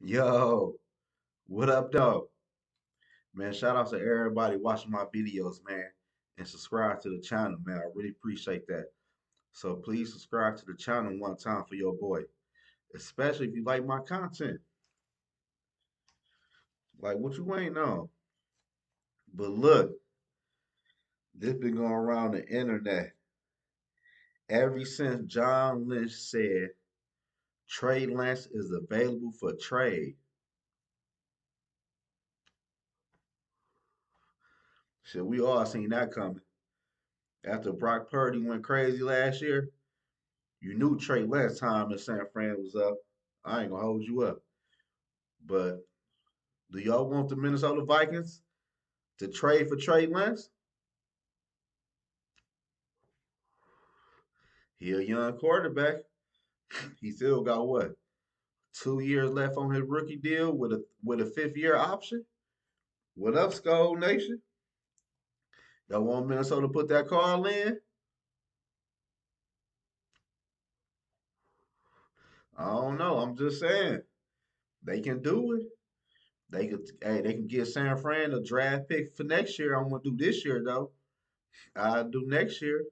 Yo, what up, though? Man, shout out to everybody watching my videos, man, and subscribe to the channel, man. I really appreciate that. So please subscribe to the channel one time for your boy, especially if you like my content. Like what you ain't on. But look, this been going around the internet ever since John Lynch said Trey Lance is available for trade. Shit, we all seen that coming. After Brock Purdy went crazy last year, you knew Trey Lance time in San Fran was up. I ain't gonna hold you up. But do y'all want the Minnesota Vikings to trade for Trey Lance? He a young quarterback. He still got what? 2 years left on his rookie deal with a fifth year option. What up, Skull Nation? Y'all want Minnesota to put that call in? I don't know. I'm just saying they can do it. They can get San Fran a draft pick for next year. I'm gonna do this year though. I'll do next year.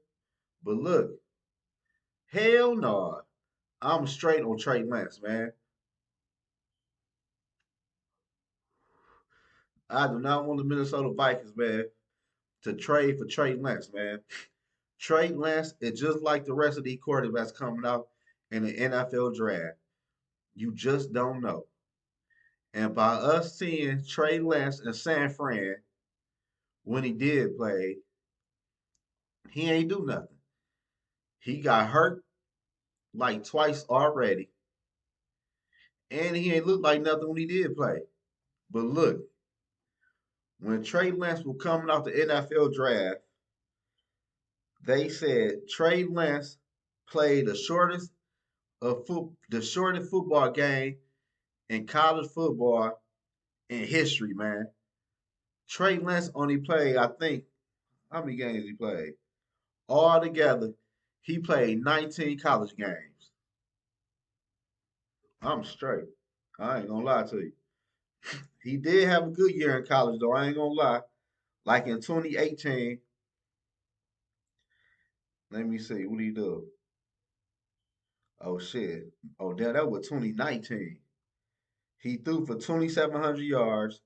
But look, hell no. I'm straight on Trey Lance, man. I do not want the Minnesota Vikings, man, to trade for Trey Lance, man. Trey Lance is just like the rest of these quarterbacks coming out in the NFL draft. You just don't know. And by us seeing Trey Lance in San Fran when he did play, he ain't do nothing. He got hurt like twice already, and he ain't looked like nothing when he did play. But look, when Trey Lance was coming out the NFL draft, they said Trey Lance played the shortest football game in college football in history, man. Trey Lance only played, I think, how many games he played? All together, he played 19 college games. I'm straight. I ain't gonna lie to you. He did have a good year in college, though. I ain't gonna lie. Like in 2018, let me see, what did he do? Oh shit. Oh, damn, that was 2019. He threw for 2,700 yards,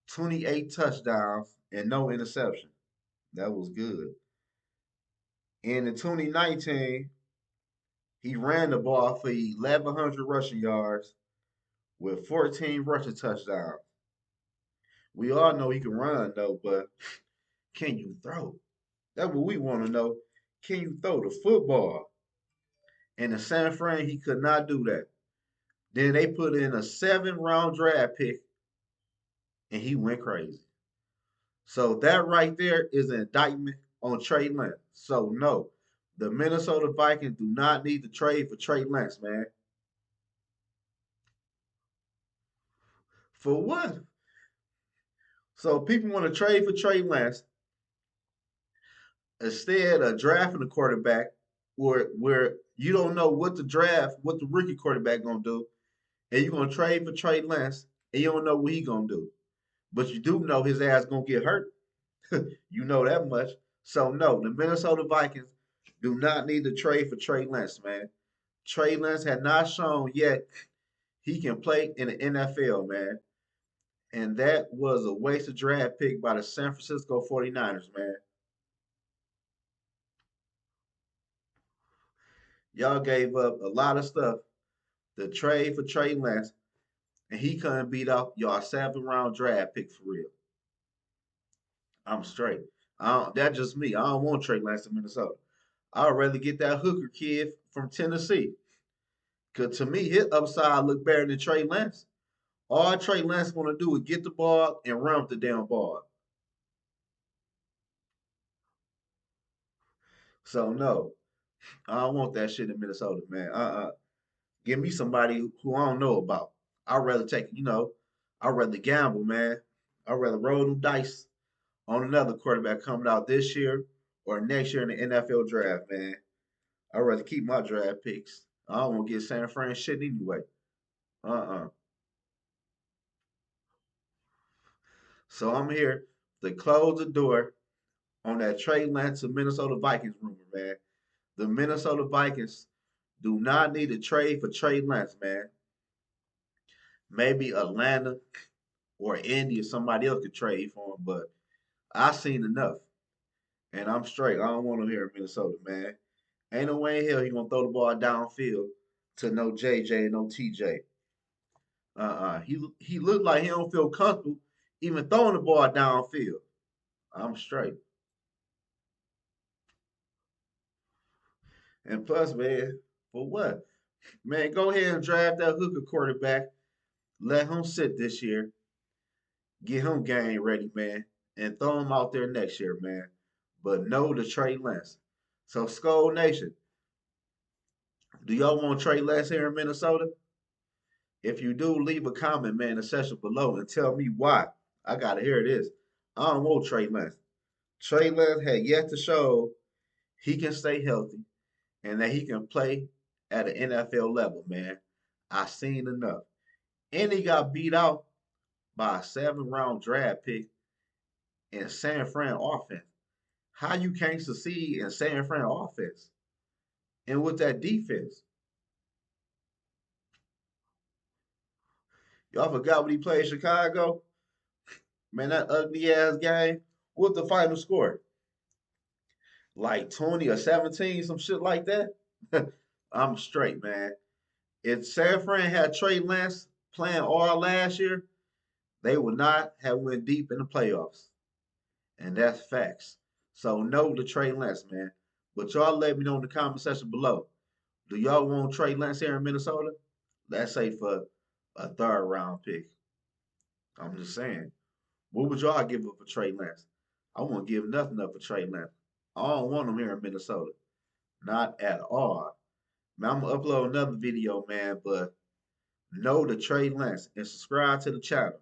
28 touchdowns, and no interception. That was good. And in 2019, he ran the ball for 1,100 rushing yards with 14 rushing touchdowns. We all know he can run though, but can you throw? That's what we want to know. Can you throw the football? And in San Fran, he could not do that. Then they put in a 7 round draft pick and he went crazy. So that right there is an indictment on Trey Lance. So no, the Minnesota Vikings do not need to trade for Trey Lance, man. For what? So people want to trade for Trey Lance instead of drafting a quarterback where you don't know what the draft, what the rookie quarterback gonna do, and you're gonna trade for Trey Lance and you don't know what he gonna do. But you do know his ass gonna get hurt. You know that much. So no, the Minnesota Vikings do not need to trade for Trey Lance, man. Trey Lance had not shown yet he can play in the NFL, man. And that was a wasted draft pick by the San Francisco 49ers, man. Y'all gave up a lot of stuff to trade for Trey Lance, and he couldn't beat up y'all 7 round draft pick for real. I'm straight. That's just me. I don't want Trey Lance in Minnesota. I'd rather get that hooker kid from Tennessee. Cause to me, his upside look better than Trey Lance. All Trey Lance want to do is get the ball and run with the damn ball. So no, I don't want that shit in Minnesota, man. Give me somebody who I don't know about. I'd rather take, I'd rather gamble, man. I'd rather roll them dice on another quarterback coming out this year or next year in the NFL draft, man. I'd rather keep my draft picks. I don't want to get San Fran shit anyway. Uh-uh. So I'm here to close the door on that Trey Lance to Minnesota Vikings rumor, man. The Minnesota Vikings do not need to trade for Trey Lance, man. Maybe Atlanta or Indy or somebody else could trade for him, but I seen enough. And I'm straight. I don't want him here in Minnesota, man. Ain't no way in hell he gonna throw the ball downfield to no JJ and no TJ. He looked like he don't feel comfortable even throwing the ball downfield. I'm straight. And plus, man, for what? Man, go ahead and draft that hooker quarterback. Let him sit this year. Get him game ready, man. And throw him out there next year, man. But no to Trey Lance. So, Skull Nation, do y'all want Trey Lance here in Minnesota? If you do, leave a comment, man, in the section below and tell me why. I gotta hear this. I don't want Trey Lance. Trey Lance had yet to show he can stay healthy and that he can play at an NFL level, man. I seen enough. And he got beat out by a 7th round draft pick in San Fran offense. How you can't succeed in San Fran offense and with that defense? Y'all forgot when he played Chicago? Man, that ugly ass game. What's the final score? Like 20 or 17, some shit like that. I'm straight, man. If San Fran had Trey Lance playing all last year, they would not have went deep in the playoffs. And that's facts. So no to Trey Lance, man. But y'all let me know in the comment section below. Do y'all want Trey Lance here in Minnesota? Let's say for a 3rd round pick. I'm just saying. What would y'all give up for Trey Lance? I won't give nothing up for Trey Lance. I don't want him here in Minnesota. Not at all. Man, I'm gonna upload another video, man, but no to Trey Lance and subscribe to the channel.